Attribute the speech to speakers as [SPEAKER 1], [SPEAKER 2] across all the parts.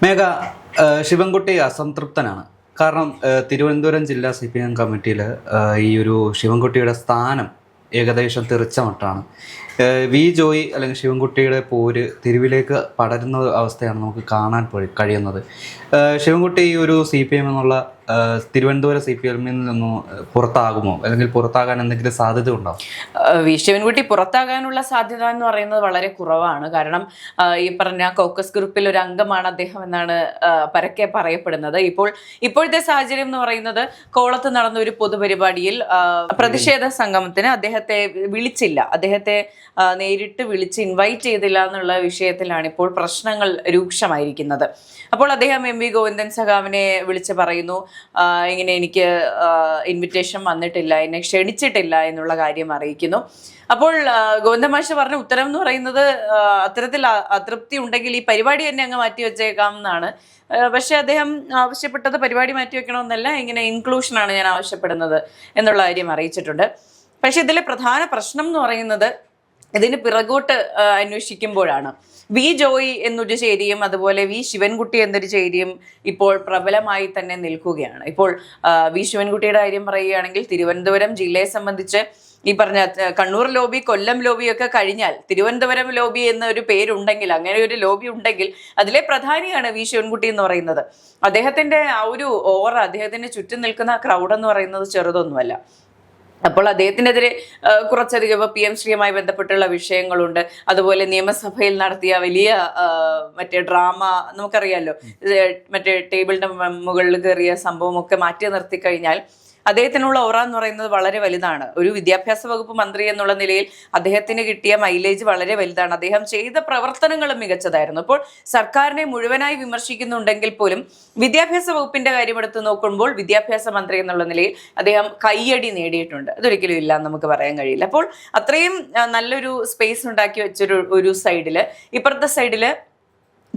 [SPEAKER 1] മേഘ, ശിവൻകുട്ടി അസംതൃപ്തനാണ്. കാരണം തിരുവനന്തപുരം ജില്ലാ CPM കമ്മിറ്റിയിൽ ഈ ഒരു ശിവൻകുട്ടിയുടെ സ്ഥാനം ഏകദേശം തെറിച്ച മട്ടാണ്. വി ജോയി അല്ലെങ്കിൽ ശിവൻകുട്ടിയുടെ പോര് തെരുവിലേക്ക് പടരുന്ന അവസ്ഥയാണ് നമുക്ക് കാണാൻ കഴിയുന്നത്. ശിവൻകുട്ടി ഈ ഒരു CPM എന്നുള്ള തിരുവനന്തപുരം CPM നിന്നും പുറത്താകുമോ, അല്ലെങ്കിൽ പുറത്താകാൻ എന്തെങ്കിലും സാധ്യത ഉണ്ടോ?
[SPEAKER 2] വി ശിവൻകുട്ടി പുറത്താകാനുള്ള സാധ്യത എന്ന് പറയുന്നത് വളരെ കുറവാണ്. കാരണം ഈ പറഞ്ഞ കോക്കസ് ഗ്രൂപ്പിൽ ഒരു അംഗമാണ് അദ്ദേഹം എന്നാണ് പരക്കെ പറയപ്പെടുന്നത്. ഇപ്പോഴത്തെ സാഹചര്യം എന്ന് പറയുന്നത്, കോളത്ത് നടന്ന ഒരു പൊതുപരിപാടിയിൽ പ്രതിഷേധ സംഗമത്തിന് അദ്ദേഹത്തെ വിളിച്ചില്ല, അദ്ദേഹത്തെ നേരിട്ട് വിളിച്ച് ഇൻവൈറ്റ് ചെയ്തില്ല എന്നുള്ള വിഷയത്തിലാണ് ഇപ്പോൾ പ്രശ്നങ്ങൾ രൂക്ഷമായിരിക്കുന്നത്. അപ്പോൾ അദ്ദേഹം MV ഗോവിന്ദൻ സഖാവിനെ വിളിച്ച് പറയുന്നു, ഇങ്ങനെ എനിക്ക് ഇൻവിറ്റേഷൻ വന്നിട്ടില്ല, എന്നെ ക്ഷണിച്ചിട്ടില്ല എന്നുള്ള കാര്യം അറിയിക്കുന്നു. അപ്പോൾ ഗോവിന്ദൻ മാഷ് പറഞ്ഞ ഉത്തരം എന്ന് പറയുന്നത്, അത്തരത്തിൽ അതൃപ്തി ഉണ്ടെങ്കിൽ ഈ പരിപാടി തന്നെ അങ്ങ് മാറ്റി വെച്ചേക്കാം എന്നാണ്. പക്ഷെ അദ്ദേഹം ആവശ്യപ്പെട്ടത് പരിപാടി മാറ്റി വെക്കണമെന്നല്ല, ഇങ്ങനെ ഇൻക്ലൂഷനാണ് ഞാൻ ആവശ്യപ്പെടുന്നത് എന്നുള്ള കാര്യം അറിയിച്ചിട്ടുണ്ട്. പക്ഷെ ഇതിലെ പ്രധാന പ്രശ്നം എന്ന് പറയുന്നത്, ഇതിന് പിറകോട്ട് അന്വേഷിക്കുമ്പോഴാണ് വി ജോയി എന്നൊരു ചേരിയും അതുപോലെ വി ശിവൻകുട്ടി എന്നൊരു ചേരിയും ഇപ്പോൾ പ്രബലമായി തന്നെ നിൽക്കുകയാണ്. ഇപ്പോൾ വി ശിവൻകുട്ടിയുടെ കാര്യം പറയുകയാണെങ്കിൽ, തിരുവനന്തപുരം ജില്ലയെ സംബന്ധിച്ച് ഈ പറഞ്ഞ കണ്ണൂർ ലോബി, കൊല്ലം ലോബി ഒക്കെ കഴിഞ്ഞാൽ തിരുവനന്തപുരം ലോബി എന്നൊരു പേരുണ്ടെങ്കിൽ, അങ്ങനെ ഒരു ലോബി ഉണ്ടെങ്കിൽ അതിലെ പ്രധാനിയാണ് വി ശിവൻകുട്ടി എന്ന് പറയുന്നത്. അദ്ദേഹത്തിന്റെ ആ ഒരു ഓറ, അദ്ദേഹത്തിന് ചുറ്റും നിൽക്കുന്ന ക്രൗഡ് എന്ന് പറയുന്നത് ചെറുതൊന്നുമല്ല. അപ്പോൾ അദ്ദേഹത്തിനെതിരെ കുറച്ചധികം PM ശ്രീയുമായി ബന്ധപ്പെട്ടുള്ള വിഷയങ്ങളുണ്ട്. അതുപോലെ നിയമസഭയിൽ നടത്തിയ വലിയ മറ്റേ ഡ്രാമ നമുക്കറിയാലോ, മറ്റേ ടേബിളിന്റെ മുകളിൽ കയറിയ സംഭവമൊക്കെ മാറ്റി നിർത്തി കഴിഞ്ഞാൽ അദ്ദേഹത്തിനുള്ള ഓറ എന്ന് പറയുന്നത് വളരെ വലുതാണ്. ഒരു വിദ്യാഭ്യാസ വകുപ്പ് മന്ത്രി എന്നുള്ള നിലയിൽ അദ്ദേഹത്തിന് കിട്ടിയ മൈലേജ് വളരെ വലുതാണ്. അദ്ദേഹം ചെയ്ത പ്രവർത്തനങ്ങളും മികച്ചതായിരുന്നു. അപ്പോൾ സർക്കാരിനെ മുഴുവനായി വിമർശിക്കുന്നുണ്ടെങ്കിൽ പോലും വിദ്യാഭ്യാസ വകുപ്പിന്റെ കാര്യം എടുത്ത് നോക്കുമ്പോൾ വിദ്യാഭ്യാസ മന്ത്രി എന്നുള്ള നിലയിൽ അദ്ദേഹം കയ്യടി നേടിയിട്ടുണ്ട്. അതൊരിക്കലും ഇല്ല എന്ന് നമുക്ക് പറയാൻ കഴിയില്ല. അപ്പോൾ അത്രയും നല്ലൊരു സ്പേസ് ഉണ്ടാക്കി വെച്ചൊരു സൈഡില്, ഇപ്പുറത്തെ സൈഡില്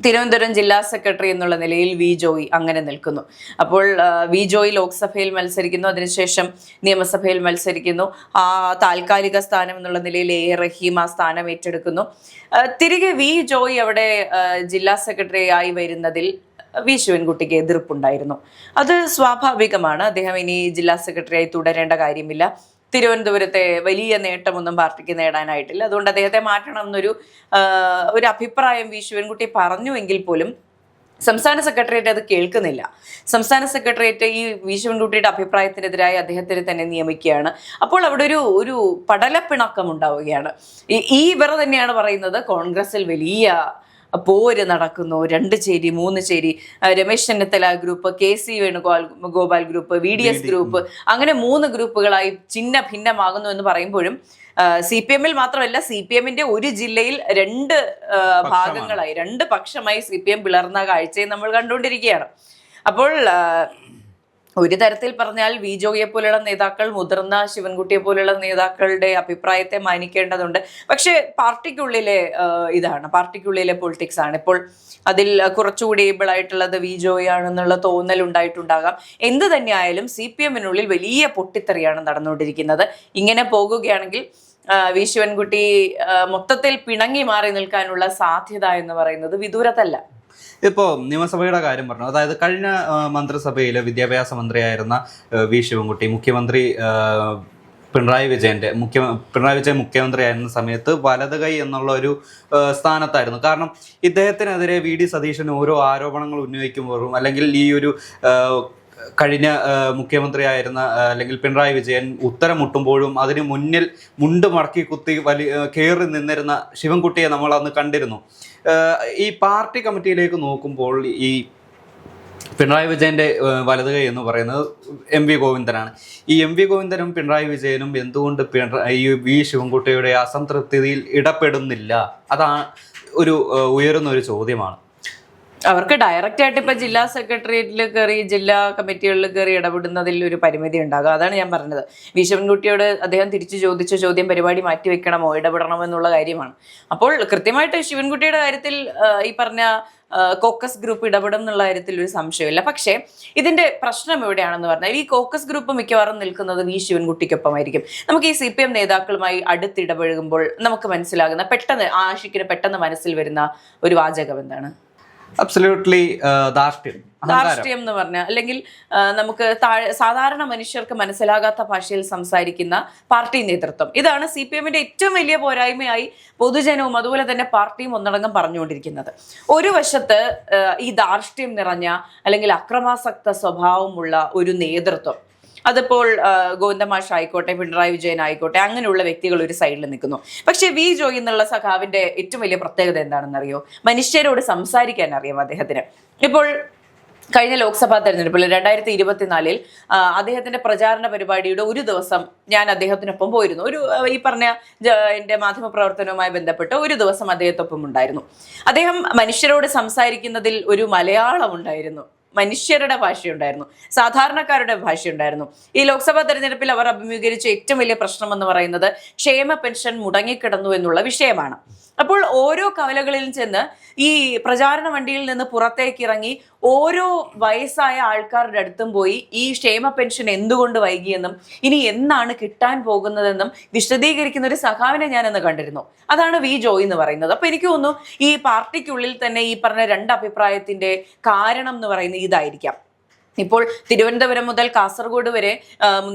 [SPEAKER 2] തിരുവനന്തപുരം ജില്ലാ സെക്രട്ടറി എന്നുള്ള നിലയിൽ വി ജോയി അങ്ങനെ നിൽക്കുന്നു. അപ്പോൾ വി ജോയി ലോക്സഭയിൽ മത്സരിക്കുന്നു, അതിനുശേഷം നിയമസഭയിൽ മത്സരിക്കുന്നു. ആ താൽക്കാലിക സ്ഥാനം എന്നുള്ള നിലയിൽ റഹീം ആ സ്ഥാനം ഏറ്റെടുക്കുന്നു. തിരികെ വി ജോയി അവിടെ ജില്ലാ സെക്രട്ടറി ആയി വരുന്നതിൽ വി ശിവൻകുട്ടിക്ക് എതിർപ്പുണ്ടായിരുന്നു. അത് സ്വാഭാവികമാണ്. അദ്ദേഹം ഇനി ജില്ലാ സെക്രട്ടറിയായി തുടരേണ്ട കാര്യമില്ല. തിരുവനന്തപുരത്തെ വലിയ നേട്ടമൊന്നും പാർട്ടിക്ക് നേടാനായിട്ടില്ല, അതുകൊണ്ട് അദ്ദേഹത്തെ മാറ്റണം എന്നൊരു അഭിപ്രായം വി ശിവൻകുട്ടി പറഞ്ഞുവെങ്കിൽ പോലും സംസ്ഥാന സെക്രട്ടേറിയറ്റ് അത് കേൾക്കുന്നില്ല. സംസ്ഥാന സെക്രട്ടേറിയറ്റ് ഈ വി ശിവൻകുട്ടിയുടെ അഭിപ്രായത്തിനെതിരായി അദ്ദേഹത്തിന് തന്നെ നിയമിക്കുകയാണ്. അപ്പോൾ അവിടെ ഒരു പടലപ്പിണക്കം ഉണ്ടാവുകയാണ്. ഇവർ തന്നെയാണ് പറയുന്നത്, കോൺഗ്രസിൽ വലിയ പോര് നടക്കുന്നു, 2 ചേരി 3 ചേരി, Ramesh Chennithala group, KC Venugopal group, VDS group, അങ്ങനെ 3 ഗ്രൂപ്പുകളായി ചിഹ്ന ഭിന്നമാകുന്നു എന്ന് പറയുമ്പോഴും CPM മാത്രമല്ല, CPM ഒരു ജില്ലയിൽ 2 ഭാഗങ്ങളായി, 2 പക്ഷമായി CPM പിളർന്ന കാഴ്ചയും നമ്മൾ കണ്ടുകൊണ്ടിരിക്കുകയാണ്. അപ്പോൾ ഒരു തരത്തിൽ പറഞ്ഞാൽ വി ജോയിയെ പോലെയുള്ള നേതാക്കൾ, മുതിർന്ന ശിവൻകുട്ടിയെ പോലെയുള്ള നേതാക്കളുടെ അഭിപ്രായത്തെ മാനിക്കേണ്ടതുണ്ട്. പക്ഷെ പാർട്ടിക്കുള്ളിലെ പാർട്ടിക്കുള്ളിലെ പൊളിറ്റിക്സ് ആണ്. ഇപ്പോൾ അതിൽ കുറച്ചുകൂടി ഏബിൾ ആയിട്ടുള്ളത് വി ജോയി ആണെന്നുള്ള തോന്നൽ ഉണ്ടായിട്ടുണ്ടാകാം. എന്ത് തന്നെയായാലും CPM-നുള്ളിൽ വലിയ പൊട്ടിത്തെറിയാണ് നടന്നുകൊണ്ടിരിക്കുന്നത്. ഇങ്ങനെ പോകുകയാണെങ്കിൽ വി ശിവൻകുട്ടി മൊത്തത്തിൽ പിണങ്ങി മാറി നിൽക്കാനുള്ള സാധ്യത എന്ന് പറയുന്നത് വിദൂരത്തല്ല.
[SPEAKER 1] ഇപ്പോൾ നിയമസഭയുടെ കാര്യം പറഞ്ഞു, അതായത് കഴിഞ്ഞ മന്ത്രിസഭയിൽ വിദ്യാഭ്യാസ മന്ത്രിയായിരുന്ന വി ശിവൻകുട്ടി മുഖ്യമന്ത്രി പിണറായി വിജയൻ മുഖ്യമന്ത്രിയായിരുന്ന സമയത്ത് വലത് കൈ എന്നുള്ള ഒരു സ്ഥാനത്തായിരുന്നു. കാരണം ഇദ്ദേഹത്തിനെതിരെ VD സതീശൻ ഓരോ ആരോപണങ്ങൾ ഉന്നയിക്കുമ്പോഴും, അല്ലെങ്കിൽ ഈ ഒരു കഴിഞ്ഞ മുഖ്യമന്ത്രിയായിരുന്ന അല്ലെങ്കിൽ പിണറായി വിജയൻ ഉത്തരം മുട്ടുമ്പോഴും അതിന് മുന്നിൽ മുണ്ട് മടക്കി കുത്തി കയറി നിന്നിരുന്ന ശിവൻകുട്ടിയെ നമ്മൾ അന്ന് കണ്ടിരുന്നു. ഈ പാർട്ടി കമ്മിറ്റിയിലേക്ക് നോക്കുമ്പോൾ ഈ പിണറായി വിജയൻ്റെ വലത് കൈ എന്ന് പറയുന്നത് MV ഗോവിന്ദനാണ്. ഈ MV ഗോവിന്ദനും പിണറായി വിജയനും എന്തുകൊണ്ട് ഈ വി ശിവൻകുട്ടിയുടെ അസംതൃപ്തിയിൽ ഇടപെടുന്നില്ല? അതാണ് ഉയരുന്ന ഒരു ചോദ്യമാണ്.
[SPEAKER 2] അവർക്ക് ഡയറക്റ്റ് ആയിട്ട് ഇപ്പൊ ജില്ലാ സെക്രട്ടേറിയറ്റിൽ കയറി, ജില്ലാ കമ്മിറ്റികളിൽ കയറി ഇടപെടുന്നതിൽ ഒരു പരിമിതി ഉണ്ടാകും. അതാണ് ഞാൻ പറഞ്ഞത്. വി ശിവൻകുട്ടിയോട് അദ്ദേഹം തിരിച്ചു ചോദിച്ച ചോദ്യം പരിപാടി മാറ്റിവെക്കണമോ, ഇടപെടണമോ എന്നുള്ള കാര്യമാണ്. അപ്പോൾ കൃത്യമായിട്ട് ശിവൻകുട്ടിയുടെ കാര്യത്തിൽ ഈ പറഞ്ഞ കോക്കസ് ഗ്രൂപ്പ് ഇടപെടും എന്നുള്ള കാര്യത്തിൽ ഒരു സംശയമില്ല. പക്ഷേ ഇതിന്റെ പ്രശ്നം എവിടെയാണെന്ന് പറഞ്ഞാൽ, ഈ കോക്കസ് ഗ്രൂപ്പ് മിക്കവാറും നിൽക്കുന്നത് വി ശിവൻകുട്ടിക്കൊപ്പമായിരിക്കും. നമുക്ക് ഈ CPM നേതാക്കളുമായി അടുത്തിടപഴകുമ്പോൾ നമുക്ക് മനസ്സിലാകുന്ന, പെട്ടെന്ന് ആഷിക്കിന് പെട്ടെന്ന് മനസ്സിൽ വരുന്ന ഒരു വാചകം എന്താണ്?
[SPEAKER 1] അബ്സല്യൂട്ട്ലി ധാർഷ്ട്യം,
[SPEAKER 2] ധാർഷ്ട്യം എന്ന് പറഞ്ഞാൽ, അല്ലെങ്കിൽ നമുക്ക് സാധാരണ മനുഷ്യർക്ക് മനസ്സിലാകാത്ത ഭാഷയിൽ സംസാരിക്കുന്ന പാർട്ടി നേതൃത്വം, ഇതാണ് CPM-ന്റെ ഏറ്റവും വലിയ പോരായ്മയായി പൊതുജനവും അതുപോലെ തന്നെ പാർട്ടിയും ഒന്നടങ്കം പറഞ്ഞുകൊണ്ടിരിക്കുന്നത്. ഒരു വശത്ത് ഈ ധാർഷ്ട്യം നിറഞ്ഞ അല്ലെങ്കിൽ അക്രമാസക്ത സ്വഭാവമുള്ള ഒരു നേതൃത്വം, അതിപ്പോൾ ഗോവിന്ദമാഷ് ആയിക്കോട്ടെ, പിണറായി വിജയൻ ആയിക്കോട്ടെ, അങ്ങനെയുള്ള വ്യക്തികൾ ഒരു സൈഡിൽ നിൽക്കുന്നു. പക്ഷേ വി ജോയ് എന്നുള്ള സഖാവിന്റെ ഏറ്റവും വലിയ പ്രത്യേകത എന്താണെന്നറിയോ? മനുഷ്യരോട് സംസാരിക്കാൻ അറിയാം അദ്ദേഹത്തിന്. ഇപ്പോൾ കഴിഞ്ഞ ലോക്സഭാ തെരഞ്ഞെടുപ്പിൽ 2024 അദ്ദേഹത്തിന്റെ പ്രചാരണ പരിപാടിയുടെ ഒരു ദിവസം ഞാൻ അദ്ദേഹത്തിനൊപ്പം പോയിരുന്നു. ഈ പറഞ്ഞ എൻ്റെ മാധ്യമപ്രവർത്തനവുമായി ബന്ധപ്പെട്ട് ഒരു ദിവസം അദ്ദേഹത്തൊപ്പം ഉണ്ടായിരുന്നു. അദ്ദേഹം മനുഷ്യരോട് സംസാരിക്കുന്നതിൽ ഒരു മലയാളം ഉണ്ടായിരുന്നു, മനുഷ്യരുടെ ഭാഷയുണ്ടായിരുന്നു, സാധാരണക്കാരുടെ ഭാഷയുണ്ടായിരുന്നു. ഈ ലോക്സഭാ തെരഞ്ഞെടുപ്പിൽ അവർ അഭിമുഖീകരിച്ച ഏറ്റവും വലിയ പ്രശ്നം എന്ന് പറയുന്നത് ക്ഷേമ പെൻഷൻ മുടങ്ങിക്കിടന്നു എന്നുള്ള വിഷയമാണ്. അപ്പോൾ ഓരോ കവലകളിലും ചെന്ന് ഈ പ്രചാരണ വണ്ടിയിൽ നിന്ന് പുറത്തേക്ക് ഇറങ്ങി ഓരോ വയസ്സായ ആൾക്കാരുടെ അടുത്തും പോയി ഈ ക്ഷേമ പെൻഷൻ എന്തുകൊണ്ട് വൈകിയെന്നും ഇനി എന്നാണ് കിട്ടാൻ പോകുന്നതെന്നും വിശദീകരിക്കുന്ന ഒരു സഖാവിനെ ഞാനന്ന് കണ്ടിരുന്നു. അതാണ് വി ജോയ് എന്ന് പറയുന്നത്. അപ്പൊ എനിക്ക് തോന്നുന്നു ഈ പാർട്ടിക്കുള്ളിൽ തന്നെ ഈ പറഞ്ഞ രണ്ട് അഭിപ്രായത്തിന്റെ കാരണം എന്ന് പറയുന്നത് ഇതായിരിക്കാം. ഇപ്പോൾ തിരുവനന്തപുരം മുതൽ കാസർഗോഡ് വരെ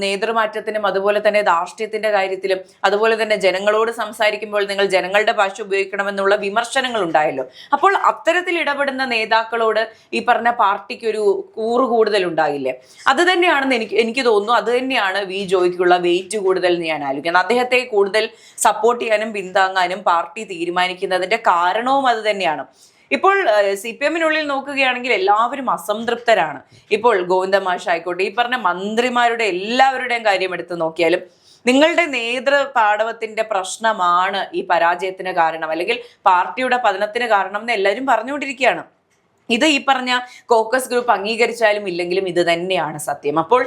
[SPEAKER 2] നേതൃമാറ്റത്തിനും അതുപോലെ തന്നെ ധാർഷ്ട്യത്തിന്റെ കാര്യത്തിലും അതുപോലെ തന്നെ ജനങ്ങളോട് സംസാരിക്കുമ്പോൾ നിങ്ങൾ ജനങ്ങളുടെ ഭാഷ ഉപയോഗിക്കണമെന്നുള്ള വിമർശനങ്ങൾ ഉണ്ടായല്ലോ. അപ്പോൾ അത്തരത്തിൽ ഇടപെടുന്ന നേതാക്കളോട് ഈ പറഞ്ഞ പാർട്ടിക്ക് ഒരു കൂറ് കൂടുതൽ ഉണ്ടായില്ലേ? അത് തന്നെയാണെന്ന് എനിക്ക് തോന്നുന്നു. അത് തന്നെയാണ് വി ജോയ്ക്കുള്ള വെയിറ്റ് കൂടുതൽ എന്ന് ഞാൻ ആലോചിക്കുന്നത്. അദ്ദേഹത്തെ കൂടുതൽ സപ്പോർട്ട് ചെയ്യാനും പിന്താങ്ങാനും പാർട്ടി തീരുമാനിക്കുന്നതിന്റെ കാരണവും അത് തന്നെയാണ്. ഇപ്പോൾ CPM-നുള്ളിൽ നോക്കുകയാണെങ്കിൽ എല്ലാവരും അസംതൃപ്തരാണ്. ഇപ്പോൾ ഗോവിന്ദമാഷ് ആയിക്കോട്ടെ, ഈ പറഞ്ഞ മന്ത്രിമാരുടെ എല്ലാവരുടെയും കാര്യം എടുത്തു നോക്കിയാലും നിങ്ങളുടെ നേതൃപാടവത്തിന്റെ പ്രശ്നമാണ് ഈ പരാജയത്തിന് കാരണം, അല്ലെങ്കിൽ പാർട്ടിയുടെ പതനത്തിന് കാരണം എന്ന് എല്ലാവരും പറഞ്ഞുകൊണ്ടിരിക്കുകയാണ്. ഇത് ഈ പറഞ്ഞ കോക്കസ് ഗ്രൂപ്പ് അംഗീകരിച്ചാലും ഇല്ലെങ്കിലും ഇത് തന്നെയാണ് സത്യം. അപ്പോൾ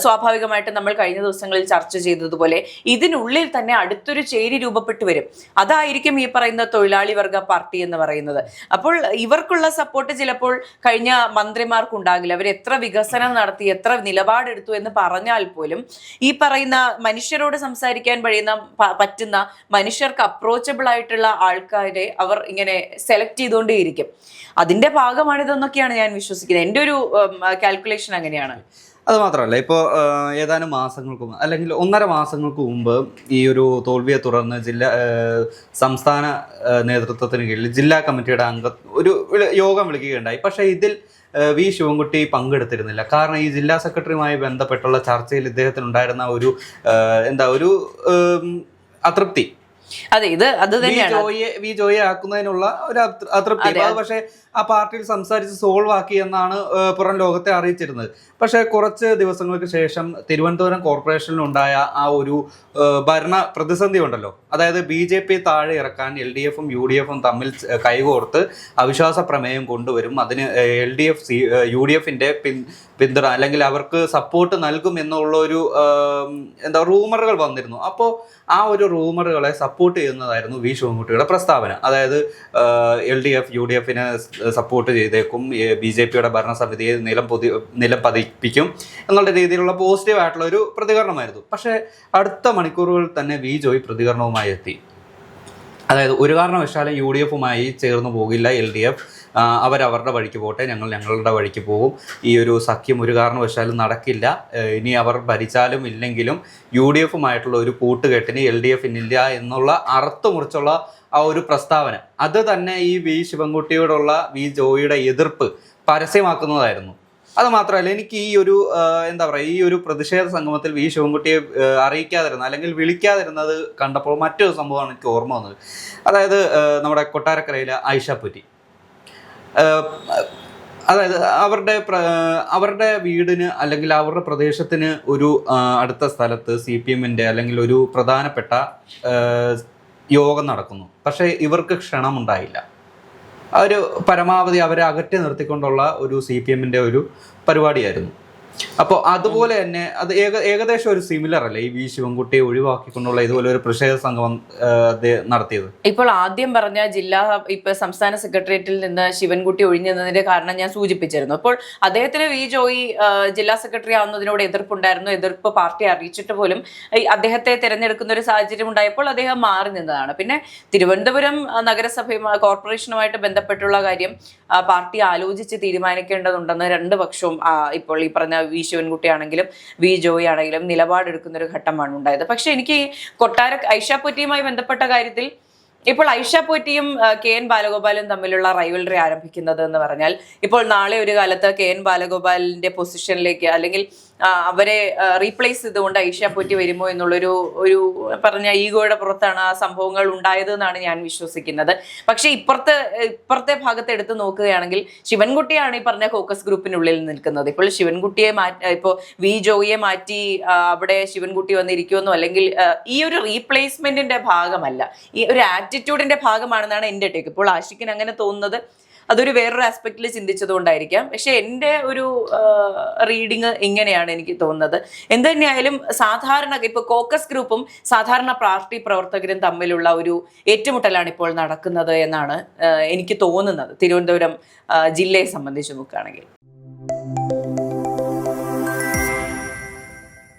[SPEAKER 2] സ്വാഭാവികമായിട്ട് നമ്മൾ കഴിഞ്ഞ ദിവസങ്ങളിൽ ചർച്ച ചെയ്തതുപോലെ ഇതിനുള്ളിൽ തന്നെ അടുത്തൊരു ചേരി രൂപപ്പെട്ടു വരും. അതായിരിക്കും ഈ പറയുന്ന തൊഴിലാളി വർഗ പാർട്ടി എന്ന് പറയുന്നത്. അപ്പോൾ ഇവർക്കുള്ള സപ്പോർട്ട് ചിലപ്പോൾ കഴിഞ്ഞ മന്ത്രിമാർക്കുണ്ടാകില്ല. അവർ എത്ര വികസനം നടത്തി, എത്ര നിലപാടെടുത്തു എന്ന് പറഞ്ഞാൽ പോലും ഈ പറയുന്ന മനുഷ്യരോട് സംസാരിക്കാൻ പറ്റുന്ന മനുഷ്യർക്ക് അപ്രോച്ചബിൾ ആയിട്ടുള്ള ആൾക്കാരെ അവർ ഇങ്ങനെ സെലക്ട് ചെയ്തുകൊണ്ടേയിരിക്കും. അതിന്റെ ഭാഗമാണിതെന്നൊക്കെയാണ് ഞാൻ വിശ്വസിക്കുന്നത്. എൻ്റെ ഒരു കാൽക്കുലേഷൻ അങ്ങനെയാണ്.
[SPEAKER 1] അത് മാത്രമല്ല, ഇപ്പോൾ ഏതാനും മാസങ്ങൾക്ക് മുമ്പ് അല്ലെങ്കിൽ 1.5 മാസങ്ങൾക്ക് മുമ്പ് ഈ ഒരു തോൽവിയെ തുടർന്ന് സംസ്ഥാന നേതൃത്വത്തിന് കീഴിൽ ജില്ലാ കമ്മിറ്റിയുടെ ഒരു യോഗം വിളിക്കുകയുണ്ടായി. പക്ഷേ ഇതിൽ വി ശിവൻകുട്ടി പങ്കെടുത്തിരുന്നില്ല. കാരണം ഈ ജില്ലാ സെക്രട്ടറിയുമായി ബന്ധപ്പെട്ടുള്ള ചർച്ചയിൽ ഇദ്ദേഹത്തിനുണ്ടായിരുന്ന ഒരു അതൃപ്തി,
[SPEAKER 2] അതെ, അത് തന്നെയാണ്
[SPEAKER 1] വി ജോയെ ആക്കുന്നതിനുള്ള ഒരു അതൃപ്തി. പക്ഷേ ആ പാർട്ടിയിൽ സംസാരിച്ച് സോൾവ് ആക്കി എന്നാണ് പുറം ലോകത്തെ അറിയിച്ചിരുന്നത്. പക്ഷേ കുറച്ച് ദിവസങ്ങൾക്ക് ശേഷം തിരുവനന്തപുരം കോർപ്പറേഷനിലുണ്ടായ ആ ഒരു ഭരണ പ്രതിസന്ധി ഉണ്ടല്ലോ, അതായത് BJP താഴെ ഇറക്കാൻ LDF-ഉം UDF-ഉം തമ്മിൽ കൈകോർത്ത് അവിശ്വാസ പ്രമേയം കൊണ്ടുവരും, അതിന് LDF UDF-ന്റെ പിന്തുണ അല്ലെങ്കിൽ അവർക്ക് സപ്പോർട്ട് നൽകും എന്നുള്ള ഒരു റൂമറുകൾ വന്നിരുന്നു. അപ്പോൾ ആ ഒരു റൂമറുകളെ സപ്പോർട്ട് ചെയ്യുന്നതായിരുന്നു വി ശിവൻകുട്ടിയുടെ പ്രസ്താവന. അതായത് LDF UDF-ന് സപ്പോർട്ട് ചെയ്തേക്കും, BJP-യുടെ ഭരണസമിതിയെ നിലം പതിപ്പിക്കും എന്നുള്ള രീതിയിലുള്ള പോസിറ്റീവ് ആയിട്ടുള്ള ഒരു പ്രതികരണമായിരുന്നു. പക്ഷേ അടുത്ത മണിക്കൂറുകളിൽ തന്നെ വി ജോയ് പ്രതികരണവുമായി എത്തി. അതായത് ഒരു കാരണവശാലും UDF-ഉമായി ചേർന്ന് പോകില്ല LDF, അവരവരുടെ വഴിക്ക് പോട്ടെ, ഞങ്ങൾ ഞങ്ങളുടെ വഴിക്ക് പോകും, ഈ ഒരു സഖ്യം ഒരു കാരണവശാലും നടക്കില്ല, ഇനി അവർ ഭരിച്ചാലും ഇല്ലെങ്കിലും UDF-ഉമായിട്ടുള്ള ഒരു കൂട്ടുകെട്ടിന് LDF-നില്ല എന്നുള്ള അറുത്തുമുറിച്ചുള്ള ആ ഒരു പ്രസ്താവന, അത് തന്നെ ഈ വി ശിവൻകുട്ടിയോടുള്ള വി ജോയിയുടെ എതിർപ്പ് പരസ്യമാക്കുന്നതായിരുന്നു. അത് മാത്രമല്ല, എനിക്ക് ഈ ഒരു ഈ ഒരു പ്രതിഷേധ സംഗമത്തിൽ വി ശിവൻകുട്ടിയെ അറിയിക്കാതിരുന്ന അല്ലെങ്കിൽ വിളിക്കാതിരുന്നത് കണ്ടപ്പോൾ മറ്റൊരു സംഭവമാണ് എനിക്ക് ഓർമ്മ വന്നത്. അതായത് നമ്മുടെ കൊട്ടാരക്കരയിലെ ആയിഷാപ്പുറ്റി, അതായത് അവരുടെ വീടിന് അല്ലെങ്കിൽ അവരുടെ പ്രദേശത്തിന് ഒരു അടുത്ത സ്ഥലത്ത് CPM-ന്റെ അല്ലെങ്കിൽ ഒരു പ്രധാനപ്പെട്ട യോഗം നടക്കുന്നു. പക്ഷേ ഇവർക്ക് ക്ഷണമുണ്ടായില്ല. പരമാവധി അവരെ അകറ്റി നിർത്തിക്കൊണ്ടുള്ള ഒരു CPM-ന്റെ ഒരു പരിപാടിയായിരുന്നു. അപ്പോൾ അതുപോലെ തന്നെ അത് ഏകദേശം ഒരു സിമിലർ അല്ലേ ഈ വി ശിവൻകുട്ടിയെ ഒഴിവാക്കിക്കൊണ്ടുള്ള ഇതുപോലെ ഒരു പ്രതിഷേധ സംഗമം നടത്തിയത്?
[SPEAKER 2] ഇപ്പോൾ ആദ്യം പറഞ്ഞ സംസ്ഥാന സെക്രട്ടേറിയറ്റിൽ നിന്ന് ശിവൻകുട്ടി ഒഴിഞ്ഞതിന്റെ കാരണം ഞാൻ സൂചിപ്പിച്ചിരുന്നു. അപ്പോൾ അദ്ദേഹത്തിന് വി ജോയി ജില്ലാ സെക്രട്ടറി ആവുന്നതിനോട് എതിർപ്പുണ്ടായിരുന്നു. എതിർപ്പ് പാർട്ടി അറിയിച്ചിട്ട് പോലും അദ്ദേഹത്തെ തിരഞ്ഞെടുക്കുന്ന ഒരു സാഹചര്യം ഉണ്ടായപ്പോൾ അദ്ദേഹം മാറി നിന്നതാണ്. പിന്നെ തിരുവനന്തപുരം നഗരസഭയും കോർപ്പറേഷനുമായിട്ട് ബന്ധപ്പെട്ടുള്ള കാര്യം പാർട്ടി ആലോചിച്ച് തീരുമാനിക്കേണ്ടതുണ്ടെന്ന് രണ്ട് പക്ഷവും ഇപ്പോൾ ഈ പറഞ്ഞ വി ശിവൻകുട്ടി ആണെങ്കിലും വി ജോയി ആണെങ്കിലും നിലപാടെടുക്കുന്ന ഒരു ഘട്ടമാണ് ഉണ്ടായത്. പക്ഷെ എനിക്ക് ഐഷ പോറ്റിയുമായി ബന്ധപ്പെട്ട കാര്യത്തിൽ ഇപ്പോൾ ഐഷ പോറ്റിയും കെ എൻ ബാലഗോപാലും തമ്മിലുള്ള റൈവലറി ആരംഭിക്കുന്നത് എന്ന് പറഞ്ഞാൽ, ഇപ്പോൾ നാളെ ഒരു കാലത്ത് കെ എൻ ബാലഗോപാലിന്റെ പൊസിഷനിലേക്ക് അല്ലെങ്കിൽ അവരെ റീപ്ലേസ് ചെയ്തുകൊണ്ട് ഐഷ പോറ്റി വരുമോ എന്നുള്ളൊരു പറഞ്ഞ ഈഗോയുടെ പുറത്താണ് ആ സംഭവങ്ങൾ ഉണ്ടായത് എന്നാണ് ഞാൻ വിശ്വസിക്കുന്നത്. പക്ഷെ ഇപ്പുറത്തെ ഭാഗത്ത് എടുത്ത് നോക്കുകയാണെങ്കിൽ ശിവൻകുട്ടിയാണ് ഈ പറഞ്ഞ കോക്കസ് ഗ്രൂപ്പിനുള്ളിൽ നിൽക്കുന്നത്. ഇപ്പോൾ ശിവൻകുട്ടിയെ ഇപ്പോൾ വി ജോയിയെ മാറ്റി അവിടെ ശിവൻകുട്ടി വന്നിരിക്കുമെന്നോ അല്ലെങ്കിൽ ഈ ഒരു റീപ്ലേസ്മെന്റിന്റെ ഭാഗമല്ല, ഈ ഒരു ആറ്റിറ്റ്യൂഡിന്റെ ഭാഗമാണെന്നാണ് എൻ്റെ ടേക്ക്. ഇപ്പോൾ ആഷിഖിന് അങ്ങനെ തോന്നുന്നത് അതൊരു വേറൊരു ആസ്പെക്റ്റിൽ ചിന്തിച്ചതുകൊണ്ടായിരിക്കാം. പക്ഷെ എൻ്റെ ഒരു റീഡിങ് ഇങ്ങനെയാണ് എനിക്ക് തോന്നുന്നത്. എന്ത് തന്നെയായാലും സാധാരണ ഇപ്പോൾ കോക്കസ് ഗ്രൂപ്പും സാധാരണ പാർട്ടി പ്രവർത്തകരും തമ്മിലുള്ള ഒരു ഏറ്റുമുട്ടലാണ് ഇപ്പോൾ നടക്കുന്നത് എന്നാണ് എനിക്ക് തോന്നുന്നത്, തിരുവനന്തപുരം ജില്ലയെ സംബന്ധിച്ച് നോക്കുകയാണെങ്കിൽ.